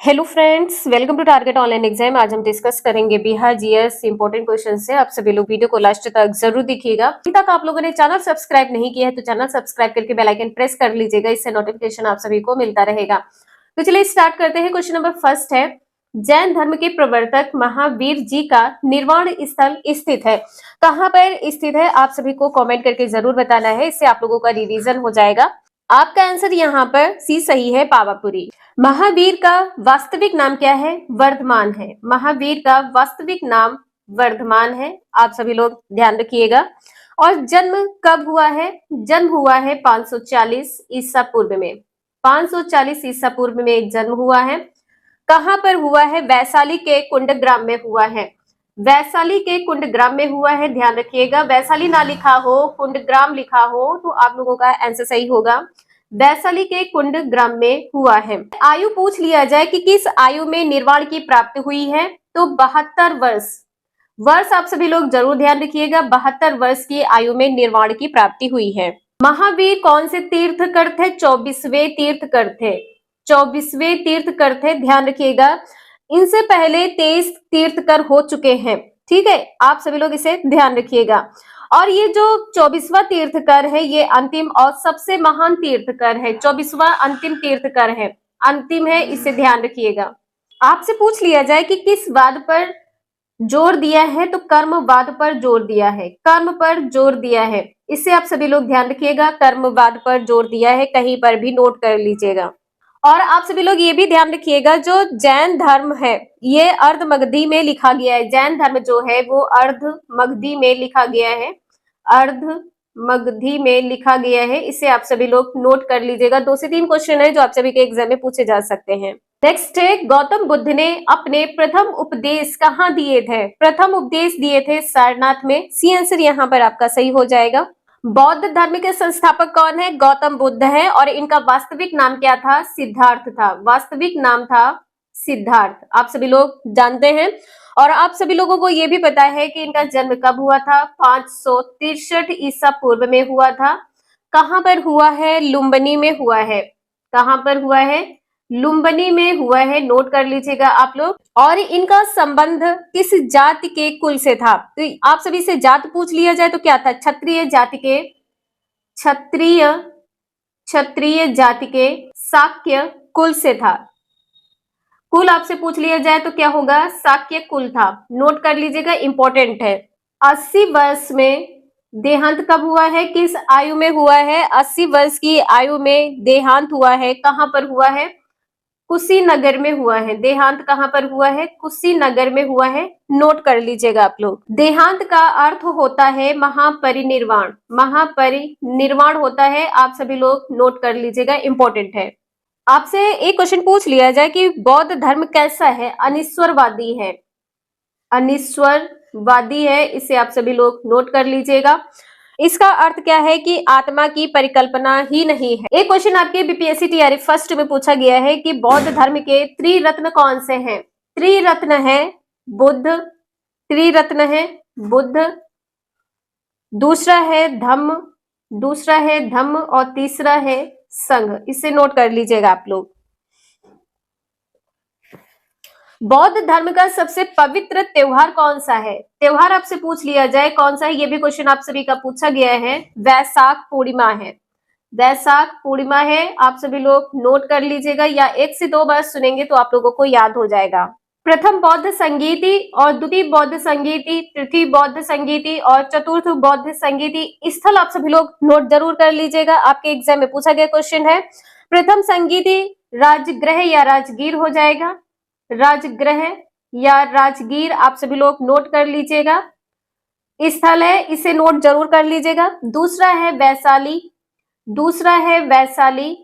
Hello friends, welcome to target online exam. आज हम discuss करेंगे बिहार जीएस इंपॉर्टेंट क्वेश्चन से। आप सभी लोग वीडियो को लास्ट तक जरूर देखिएगा। अभी तक आप लोगों ने चैनल सब्सक्राइब नहीं किया है तो चैनल सब्सक्राइब करके बेल आइकन प्रेस कर लीजिएगा, इससे नोटिफिकेशन आप सभी को मिलता रहेगा। तो चलिए स्टार्ट करते हैं। क्वेश्चन नंबर फर्स्ट है, जैन धर्म के प्रवर्तक महावीर जी का निर्वाण स्थल स्थित है। कहाँ पर स्थित है आप सभी को कॉमेंट करके जरूर बताना है, इससे आप लोगों का रिविजन हो जाएगा। आपका आंसर यहाँ पर सी सही है, पावापुरी। महावीर का वास्तविक नाम क्या है? वर्धमान है। महावीर का वास्तविक नाम वर्धमान है, आप सभी लोग ध्यान रखिएगा। और जन्म कब हुआ है? जन्म हुआ है 540 ईसा पूर्व में। 540 ईसा पूर्व में एक जन्म हुआ है। कहां पर हुआ है? वैशाली के कुंडग्राम में हुआ है। वैशाली के कुंडग्राम में हुआ है, ध्यान रखिएगा। वैशाली ना लिखा हो, कुंडग्राम लिखा हो तो आप लोगों का आंसर सही होगा। वैशाली के कुंडग्राम में हुआ है। आयु पूछ लिया जाए कि किस आयु में निर्वाण की प्राप्ति हुई है, तो 72 वर्ष। वर्ष आप सभी लोग जरूर ध्यान रखिएगा, 72 वर्ष की आयु में निर्वाण की प्राप्ति हुई है। महावीर कौन से तीर्थकर थे? 24वें तीर्थकर थे। 24वें तीर्थकर थे, ध्यान रखिएगा। इनसे पहले 23 तीर्थकर हो चुके हैं, ठीक है, आप सभी लोग इसे ध्यान रखिएगा। और ये जो 24वां तीर्थकर है ये अंतिम और सबसे महान तीर्थकर है। 24वां अंतिम तीर्थकर है, अंतिम है, इसे ध्यान रखिएगा। आपसे पूछ लिया जाए कि किस वाद पर जोर दिया है, तो कर्मवाद पर जोर दिया है। कर्म पर जोर दिया है, इससे आप सभी लोग ध्यान रखिएगा। कर्मवाद पर जोर दिया है, कहीं पर भी नोट कर लीजिएगा। और आप सभी लोग ये भी ध्यान रखिएगा, जो जैन धर्म है ये अर्ध मगधी में लिखा गया है। जैन धर्म जो है वो अर्ध मगधी में लिखा गया है, अर्ध मगधी में लिखा गया है, इसे आप सभी लोग नोट कर लीजिएगा। 2 से 3 क्वेश्चन है जो आप सभी के एग्जाम में पूछे जा सकते हैं। नेक्स्ट है, गौतम बुद्ध ने अपने प्रथम उपदेश कहाँ दिए थे? प्रथम उपदेश दिए थे सारनाथ में। सी आंसर यहाँ पर आपका सही हो जाएगा। बौद्ध धर्म के संस्थापक कौन है? गौतम बुद्ध है। और इनका वास्तविक नाम क्या था? सिद्धार्थ था। वास्तविक नाम था सिद्धार्थ, आप सभी लोग जानते हैं। और आप सभी लोगों को यह भी पता है कि इनका जन्म कब हुआ था? 563 ईसा पूर्व में हुआ था। कहां पर हुआ है? लुम्बिनी में हुआ है। कहां पर हुआ है? लुम्बिनी में हुआ है, नोट कर लीजिएगा आप लोग। और इनका संबंध किस जाति के कुल से था? तो आप सभी से जात पूछ लिया जाए तो क्या था? क्षत्रिय जाति के, क्षत्रिय क्षत्रिय जाति के शाक्य कुल से था। कुल आपसे पूछ लिया जाए तो क्या होगा? शाक्य कुल था, नोट कर लीजिएगा, इंपॉर्टेंट है। 80 वर्ष में देहांत कब हुआ है? किस आयु में हुआ है? 80 वर्ष की आयु में देहांत हुआ है। कहां पर हुआ है? कुशीनगर में हुआ है। देहांत कहां पर हुआ है? कुशीनगर में हुआ है, नोट कर लीजिएगा आप लोग। देहांत का अर्थ होता है महापरिनिर्वाण। महापरिनिर्वाण होता है, आप सभी लोग नोट कर लीजिएगा, इंपॉर्टेंट है। आपसे एक क्वेश्चन पूछ लिया जाए कि बौद्ध धर्म कैसा है? अनिश्वरवादी है। अनिश्वरवादी है, इसे आप सभी लोग नोट कर लीजिएगा। इसका अर्थ क्या है? कि आत्मा की परिकल्पना ही नहीं है। एक क्वेश्चन आपके बीपीएससी टीआरई फर्स्ट में पूछा गया है कि बौद्ध धर्म के त्रिरत्न कौन से हैं? त्रिरत्न है बुद्ध, त्रिरत्न है बुद्ध, दूसरा है धम्म, दूसरा है धम्म और तीसरा है संघ। इसे नोट कर लीजिएगा आप लोग। बौद्ध धर्म का सबसे पवित्र त्योहार कौन सा है? त्योहार आपसे पूछ लिया जाए कौन सा है, ये भी क्वेश्चन आप सभी का पूछा गया है। वैशाख पूर्णिमा है। वैशाख पूर्णिमा है, आप सभी लोग नोट कर लीजिएगा, या 1 से 2 बार सुनेंगे तो आप लोगों को याद हो जाएगा। प्रथम बौद्ध संगीति और द्वितीय बौद्ध संगीति, तृतीय बौद्ध संगीति और चतुर्थ बौद्ध संगीति स्थल आप सभी लोग नोट जरूर कर लीजिएगा, आपके एग्जाम में पूछा गया क्वेश्चन है। प्रथम संगीति राजगृह या राजगीर हो जाएगा। राजगृह या राजगीर आप सभी लोग नोट कर लीजिएगा, स्थल है, इसे नोट जरूर कर लीजिएगा। दूसरा है वैशाली, दूसरा है वैशाली।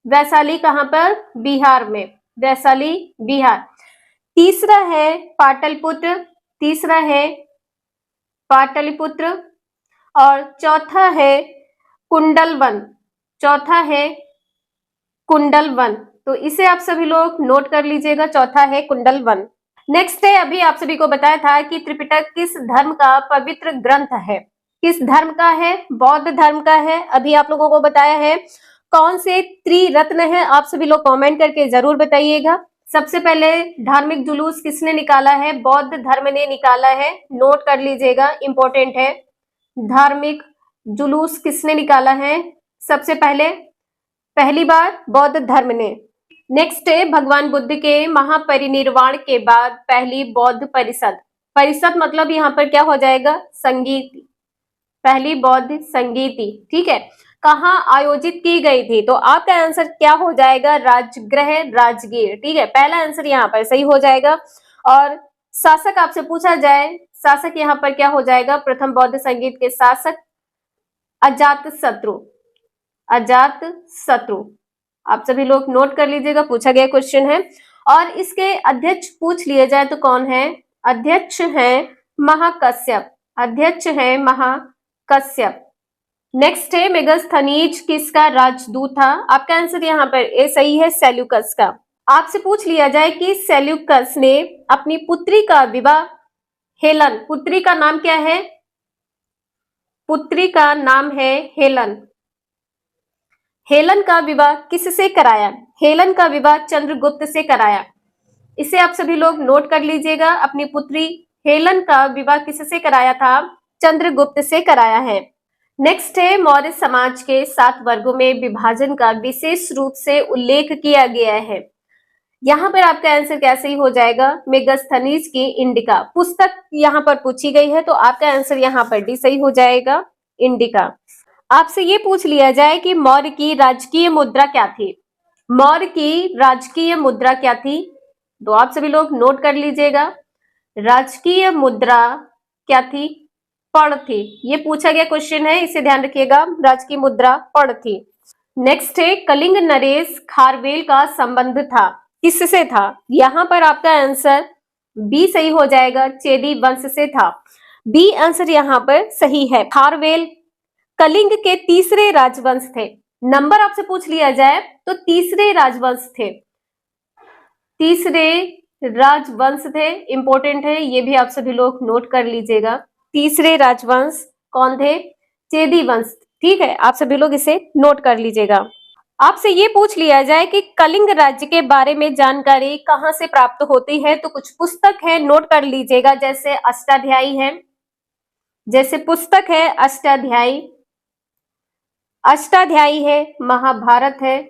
वैशाली कहां पर? बिहार में, वैशाली बिहार। तीसरा है पाटलिपुत्र, तीसरा है पाटलिपुत्र। और चौथा है कुंडलवन, चौथा है कुंडलवन, तो इसे आप सभी लोग नोट कर लीजिएगा, चौथा है कुंडलवन। नेक्स्ट है, अभी आप सभी को बताया था कि त्रिपिटक किस धर्म का पवित्र ग्रंथ है? किस धर्म का है? बौद्ध धर्म का है। अभी आप लोगों को बताया है कौन से त्रिरत्न है, आप सभी लोग कमेंट करके जरूर बताइएगा। सबसे पहले धार्मिक जुलूस किसने निकाला है? बौद्ध धर्म ने निकाला है, नोट कर लीजिएगा, इंपॉर्टेंट है। धार्मिक जुलूस किसने निकाला है सबसे पहले? पहली बार बौद्ध धर्म ने। नेक्स्ट है, भगवान बुद्ध के महापरिनिर्वाण के बाद पहली बौद्ध परिषद। परिषद मतलब यहाँ पर क्या हो जाएगा? संगीत। पहली बौद्ध संगीति, ठीक है, कहाँ आयोजित की गई थी? तो आपका आंसर क्या हो जाएगा? राजगृह राजगीर, ठीक है, पहला आंसर यहाँ पर सही हो जाएगा। और शासक आपसे पूछा जाए, शासक यहाँ पर क्या हो जाएगा? प्रथम बौद्ध संगीत के शासक अजातशत्रु। अजातशत्रु, आप सभी लोग नोट कर लीजिएगा, पूछा गया क्वेश्चन है। और इसके अध्यक्ष पूछ लिया जाए तो कौन है? अध्यक्ष है महाकश्यप। अध्यक्ष है महाकश्यप। नेक्स्ट है, मेगास्थनीज किसका राजदूत था? आपका आंसर यहाँ पर ए सही है, सेल्यूकस का। आपसे पूछ लिया जाए कि सेल्यूकस ने अपनी पुत्री का विवाह हेलन, पुत्री का नाम क्या है? पुत्री का नाम है हेलन। हेलन का विवाह किससे कराया? हेलन का विवाह चंद्रगुप्त से कराया। इसे आप सभी लोग नोट कर लीजिएगा, अपनी पुत्री हेलन का विवाह किससे कराया था? चंद्रगुप्त से कराया है। नेक्स्ट है, मौर्य समाज के 7 वर्गों में विभाजन का विशेष रूप से उल्लेख किया गया है। यहाँ पर आपका आंसर क्या सही हो जाएगा? मेगास्थनीज की इंडिका पुस्तक यहाँ पर पूछी गई है, तो आपका आंसर यहाँ पर डी सही हो जाएगा, इंडिका। आपसे ये पूछ लिया जाए कि मौर्य की राजकीय मुद्रा क्या थी? मौर्य की राजकीय मुद्रा क्या थी? तो आप सभी लोग नोट कर लीजिएगा, राजकीय मुद्रा क्या थी? पर्ण थी। ये पूछा गया क्वेश्चन है, इसे ध्यान रखिएगा, राजकीय मुद्रा पर्ण थी। नेक्स्ट है, कलिंग नरेश खारवेल का संबंध था, किससे था? यहाँ पर आपका आंसर बी सही हो जाएगा, चेदी वंश से था। बी आंसर यहाँ पर सही है। खारवेल कलिंग के तीसरे राजवंश थे। नंबर आपसे पूछ लिया जाए तो तीसरे राजवंश थे, तीसरे राजवंश थे, इंपॉर्टेंट है, ये भी आप सभी लोग नोट कर लीजिएगा। तीसरे राजवंश कौन थे? चेदी वंश, ठीक है, आप सभी लोग इसे नोट कर लीजिएगा। आपसे ये पूछ लिया जाए कि कलिंग राज्य के बारे में जानकारी कहाँ से प्राप्त होती है? तो कुछ पुस्तक है, नोट कर लीजिएगा, जैसे अष्टाध्यायी है, जैसे पुस्तक है अष्टाध्यायी, अष्टाध्यायी है, महाभारत है,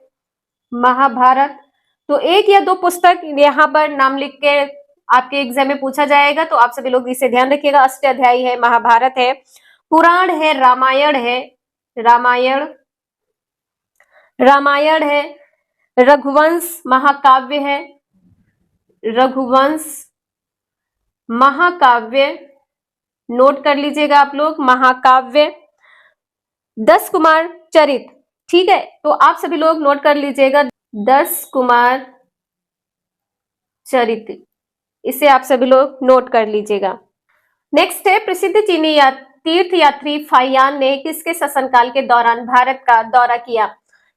महाभारत। तो एक या दो पुस्तक यहाँ पर नाम लिख के आपके एग्जाम में पूछा जाएगा, तो आप सभी लोग इसे ध्यान रखिएगा। अष्टाध्यायी है, महाभारत है, पुराण है, रामायण है, रामायण, रामायण है, रघुवंश महाकाव्य है, रघुवंश महाकाव्य, नोट कर लीजिएगा आप लोग, महाकाव्य। 10 कुमार चरित, ठीक है, तो आप सभी लोग नोट कर लीजिएगा, 10 कुमार चरित, इसे आप सभी लोग नोट कर लीजिएगा। नेक्स्ट है, प्रसिद्ध चीनी तीर्थ यात्री फाहियान ने किसके शासनकाल के दौरान भारत का दौरा किया?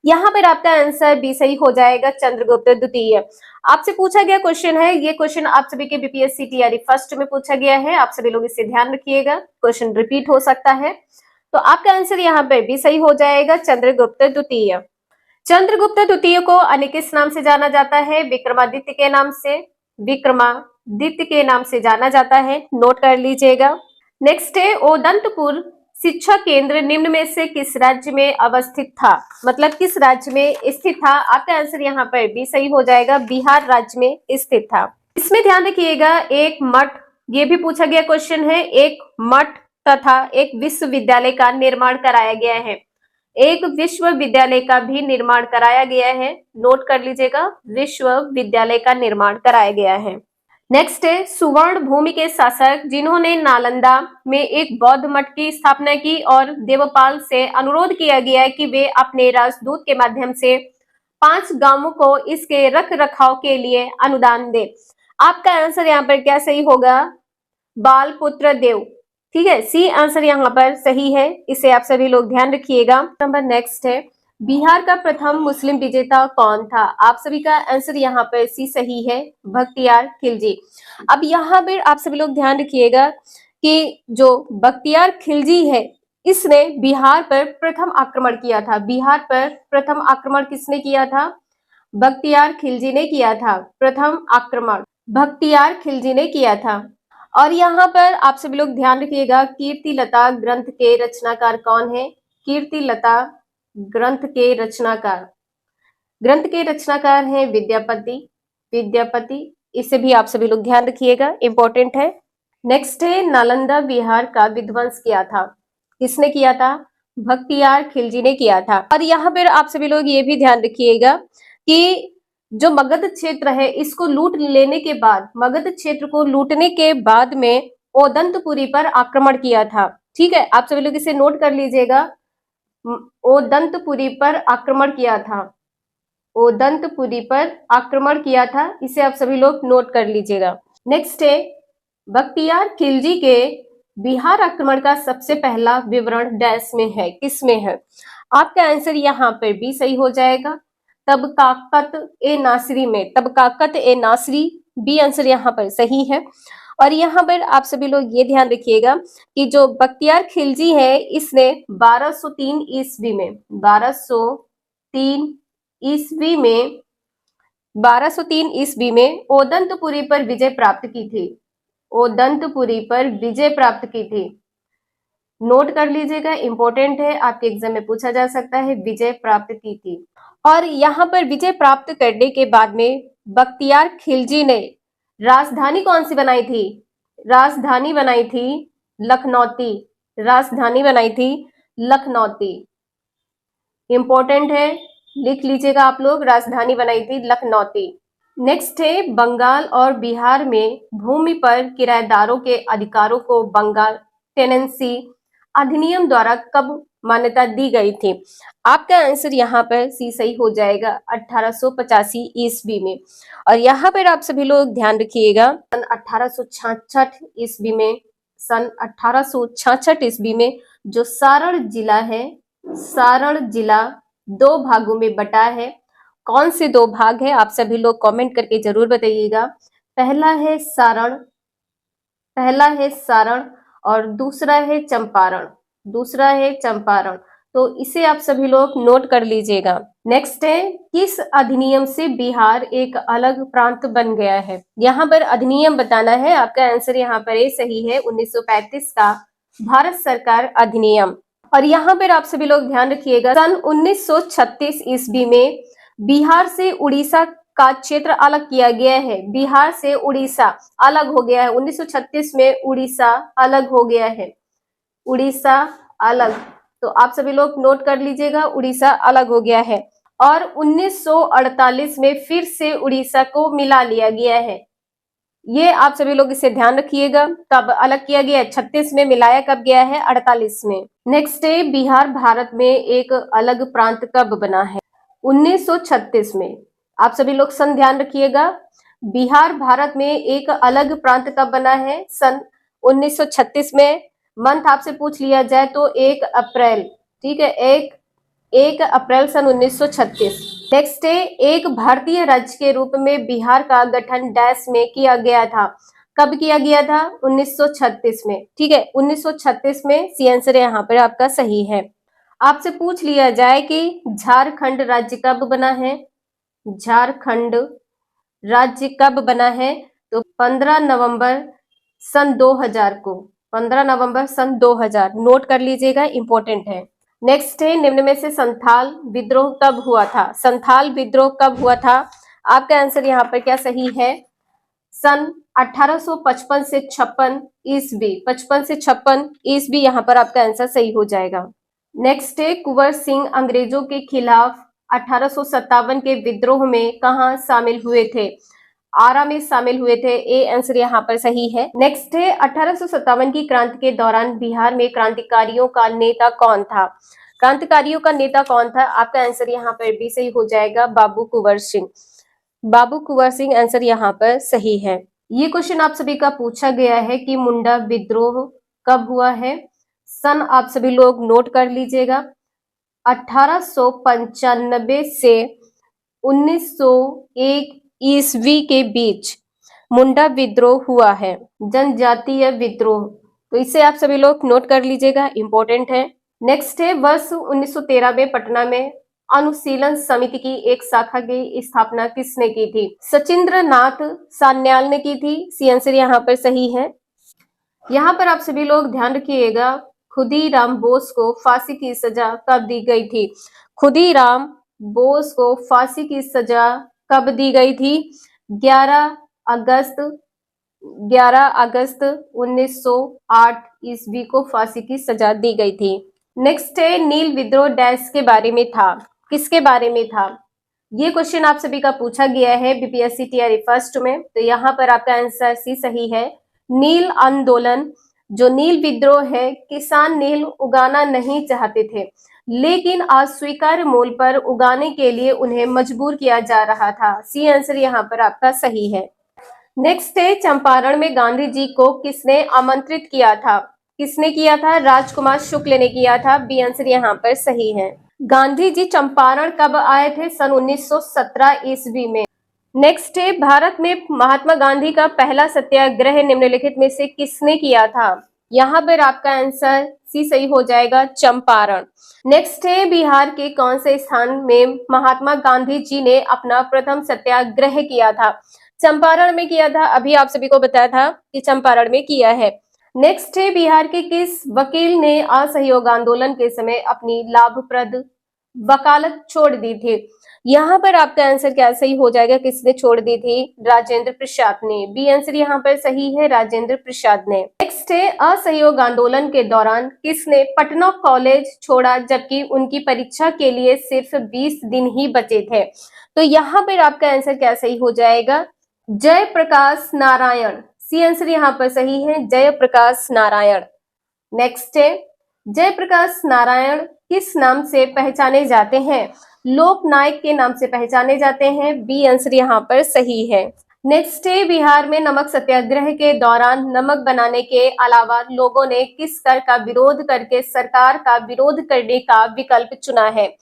यहाँ पर आपका आंसर बी सही हो जाएगा, चंद्रगुप्त द्वितीय। आपसे पूछा गया क्वेश्चन है, ये क्वेश्चन आप सभी के बीपीएससी टीआरई फर्स्ट में पूछा गया है, आप सभी लोग इसे ध्यान रखिएगा, क्वेश्चन रिपीट हो सकता है। तो आपका आंसर यहाँ पर भी सही हो जाएगा, चंद्रगुप्त द्वितीय। चंद्रगुप्त द्वितीय को अन्य किस नाम से जाना जाता है? विक्रमादित्य के नाम से, विक्रमादित्य के नाम से जाना जाता है, नोट कर लीजिएगा। नेक्स्ट है, ओदंतपुर शिक्षा केंद्र निम्न में से किस राज्य में अवस्थित था? मतलब किस राज्य में स्थित था? आपका आंसर यहाँ पर भी सही हो जाएगा, बिहार राज्य में स्थित था। इसमें ध्यान रखिएगा, एक मठ, ये भी पूछा गया क्वेश्चन है, एक मठ तथा एक विश्वविद्यालय का निर्माण कराया गया है, एक विश्वविद्यालय का भी निर्माण कराया गया है, नोट कर लीजिएगा, विश्वविद्यालय का निर्माण कराया गया है। नेक्स्ट है, सुवर्ण भूमि के शासक जिन्होंने नालंदा में एक बौद्ध मठ की स्थापना की और देवपाल से अनुरोध किया गया कि वे अपने राजदूत के माध्यम से 5 गांवों को इसके रख रखाव के लिए अनुदान दे। आपका आंसर यहाँ पर क्या सही होगा? बालपुत्र देव, ठीक है, सी आंसर यहाँ पर सही है, इसे आप सभी लोग ध्यान रखिएगा। नंबर नेक्स्ट है, बिहार का प्रथम मुस्लिम विजेता कौन था? आप सभी का आंसर यहाँ पर सी सही है, बख्तियार खिलजी। अब यहाँ पर आप सभी लोग ध्यान रखिएगा कि जो बख्तियार खिलजी है, इसने बिहार पर प्रथम आक्रमण किया था। बिहार पर प्रथम आक्रमण किसने किया था? बख्तियार खिलजी ने किया था? प्रथम आक्रमण बख्तियार खिलजी ने किया था। और यहाँ पर आप सभी लोग ध्यान रखिएगा, कीर्तिलता ग्रंथ के रचनाकार कौन है? कीर्तिलता ग्रंथ के रचनाकार हैं विद्यापति। विद्यापति, इसे भी आप सभी लोग ध्यान रखिएगा, इंपॉर्टेंट है। नेक्स्ट है, नालंदा बिहार का विध्वंस किया था? किसने किया था? बख्तियार खिलजी ने किया था। और यहाँ पर आप सभी लोग ये भी ध्यान रखिएगा कि जो मगध क्षेत्र है इसको लूट लेने के बाद, मगध क्षेत्र को लूटने के बाद में ओदंतपुरी पर आक्रमण किया था। ठीक है, आप सभी लोग इसे नोट कर लीजिएगा। ओदंतपुरी पर आक्रमण किया था। ओदंतपुरी पर आक्रमण किया था, इसे आप सभी लोग नोट कर लीजिएगा। नेक्स्ट है, बख्तियार खिलजी के बिहार आक्रमण का सबसे पहला विवरण डैश में है? किस में है? आपका आंसर यहाँ पर भी सही हो जाएगा, तबकाकत ए नासरी में। तबकाकत ए नासरी, बी आंसर यहाँ पर सही है। और यहाँ पर आप सभी लोग ये ध्यान रखिएगा कि जो बख्तियार खिलजी है इसने 1203 ईस्वी में 1203 ईस्वी में ओदंतपुरी पर विजय प्राप्त की थी। ओदंतपुरी पर विजय प्राप्त की थी। नोट कर लीजिएगा, इंपॉर्टेंट है, आपके एग्जाम में पूछा जा सकता है, विजय प्राप्त की थी। और यहाँ पर विजय प्राप्त करने के बाद में बख्तियार खिलजी ने राजधानी कौन सी बनाई थी? राजधानी बनाई थी लखनौती। राजधानी बनाई थी लखनौती, इंपॉर्टेंट है, लिख लीजिएगा आप लोग, राजधानी बनाई थी लखनौती। नेक्स्ट है, बंगाल और बिहार में भूमि पर किराएदारों के अधिकारों को बंगाल टेनेंसी अधिनियम द्वारा कब मान्यता दी गई थी? आपका आंसर यहाँ पर सी सही हो जाएगा, 1885 ईस्वी में। और यहाँ पर आप सभी लोग ध्यान रखिएगा, सन 1866 ईस्वी में, सन 1866 ईस्वी में जो सारण जिला है, सारण जिला 2 भागों में बटा है। कौन से 2 भाग है? आप सभी लोग कमेंट करके जरूर बताइएगा। पहला है सारण और दूसरा है चंपारण। दूसरा है चंपारण, तो इसे आप सभी लोग नोट कर लीजिएगा। नेक्स्ट है, किस अधिनियम से बिहार एक अलग प्रांत बन गया है? यहाँ पर अधिनियम बताना है, आपका आंसर यहाँ पर ये सही है, 1935 का भारत सरकार अधिनियम। और यहाँ पर आप सभी लोग ध्यान रखिएगा, सन 1936 ईस्वी में बिहार से उड़ीसा का क्षेत्र अलग किया गया है। बिहार से उड़ीसा अलग हो गया है, 1936 में उड़ीसा अलग हो गया है। उड़ीसा अलग, तो आप सभी लोग नोट कर लीजिएगा, उड़ीसा अलग हो गया है। और 1948 में फिर से उड़ीसा को मिला लिया गया है। ये आप सभी लोग इसे ध्यान रखिएगा, कब अलग किया गया? 36 में, मिलाया कब गया है? 48 में। नेक्स्ट है, बिहार भारत में एक अलग प्रांत कब बना है? 1936 में। आप सभी लोग सन ध्यान रखिएगा, बिहार भारत में एक अलग प्रांत कब बना है? सन 1936 में। मंथ आपसे पूछ लिया जाए तो 1 अप्रैल, ठीक है, 1 अप्रैल सन 1936। नेक्स्ट है, एक भारतीय राज्य के रूप में बिहार का गठन डैश में किया गया था? कब किया गया था? 1936 में, ठीक है, 1936 में। सी आंसर यहाँ पर आपका सही है। आपसे पूछ लिया जाए कि झारखंड राज्य कब बना है? झारखंड राज्य कब बना है? तो 15 नवंबर सन 2000 को, 15 नवंबर सन 2000, नोट कर लीजिएगा, इंपॉर्टेंट है। नेक्स्ट है, निम्न में से संथाल विद्रोह कब हुआ था? संथाल विद्रोह कब हुआ था? आपका आंसर यहाँ पर क्या सही है? सन 1855 से 56 ईस्वी, 55 से 56 ईस्वी, यहाँ पर आपका आंसर सही हो जाएगा। नेक्स्ट है, कुंवर सिंह अंग्रेजों के खिलाफ 1857 के विद्रोह में कहाँ शामिल हुए थे? आरा में शामिल हुए थे, ए आंसर यहाँ पर सही है। नेक्स्ट है, 1857 की क्रांति के दौरान बिहार में क्रांतिकारियों का नेता कौन था? क्रांतिकारियों का नेता कौन था? आपका आंसर यहाँ पर भी सही हो जाएगा, बाबू कुंवर सिंह। बाबू कुंवर सिंह आंसर यहाँ पर सही है। ये क्वेश्चन आप सभी का पूछा गया है कि मुंडा विद्रोह कब हुआ है? सन आप सभी लोग नोट कर लीजिएगा, 1895 से 1901 ईस्वी के बीच मुंडा विद्रोह हुआ है, जनजातीय विद्रोह, तो इसे आप सभी लोग नोट कर लीजिएगा, इंपॉर्टेंट है। नेक्स्ट है, वर्ष 1913 में पटना में अनुशीलन समिति की एक शाखा की स्थापना किसने की थी? सचिंद्र नाथ सान्याल ने की थी। सी आंसर यहाँ पर सही है। यहाँ पर आप सभी लोग ध्यान रखिएगा, खुदीराम बोस को फांसी की सजा कब दी गई थी? खुदीराम बोस को फांसी की सजा कब दी गई थी? 11 अगस्त 11 अगस्त 1908 ईस्वी को फांसी की सजा दी गई थी। नेक्स्ट है, नील विद्रोह डैश के बारे में था? किसके बारे में था? ये क्वेश्चन आप सभी का पूछा गया है बीपीएससी टीआरई फर्स्ट में, तो यहाँ पर आपका आंसर सी सही है। नील आंदोलन, जो नील विद्रोह है, किसान नील उगाना नहीं चाहते थे, लेकिन अस्वीकार्य मूल्य पर उगाने के लिए उन्हें मजबूर किया जा रहा था। सी आंसर यहाँ पर आपका सही है। नेक्स्ट है, चंपारण में गांधी जी को किसने आमंत्रित किया था? किसने किया था? राजकुमार शुक्ल ने किया था। बी आंसर यहाँ पर सही है। गांधी जी चंपारण कब आए थे? सन 1917 ईस्वी में। नेक्स्ट है, भारत में महात्मा गांधी का पहला सत्याग्रह निम्नलिखित में से किसने किया था? यहाँ पर आपका आंसर सी सही हो जाएगा, चंपारण। नेक्स्ट है, बिहार के कौन से स्थान में महात्मा गांधी जी ने अपना प्रथम सत्याग्रह किया था? चंपारण में किया था। अभी आप सभी को बताया था कि चंपारण में किया है। नेक्स्ट है, बिहार के किस वकील ने असहयोग आंदोलन के समय अपनी लाभप्रद वकालत छोड़ दी थी? यहाँ पर आपका आंसर क्या सही हो जाएगा, किसने छोड़ दी थी? राजेंद्र प्रसाद ने। बी आंसर यहाँ पर सही है, राजेंद्र प्रसाद ने। नेक्स्ट है, असहयोग आंदोलन के दौरान किसने पटना कॉलेज छोड़ा जबकि उनकी परीक्षा के लिए सिर्फ 20 दिन ही बचे थे? तो यहाँ पर आपका आंसर क्या सही हो जाएगा? जयप्रकाश नारायण। सी आंसर यहाँ पर सही है, जयप्रकाश नारायण। नेक्स्ट है, जयप्रकाश नारायण किस नाम से पहचाने जाते हैं? लोकनायक के नाम से पहचाने जाते हैं। बी आंसर यहाँ पर सही है। नेक्स्ट है, बिहार में नमक सत्याग्रह के दौरान नमक बनाने के अलावा लोगों ने किस कर का विरोध करके सरकार का विरोध करने का विकल्प चुना है?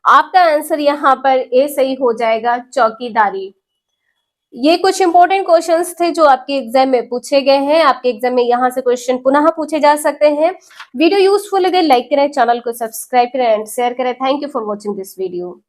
आपका आंसर यहाँ पर ए सही हो जाएगा, चौकीदारी। ये कुछ इंपॉर्टेंट क्वेश्चंस थे जो आपके एग्जाम में पूछे गए हैं। आपके एग्जाम में यहाँ से क्वेश्चन पुनः पूछे जा सकते हैं। वीडियो यूजफुल लगे लाइक करें, चैनल को सब्सक्राइब करें एंड शेयर करें। Thank you for watching this video.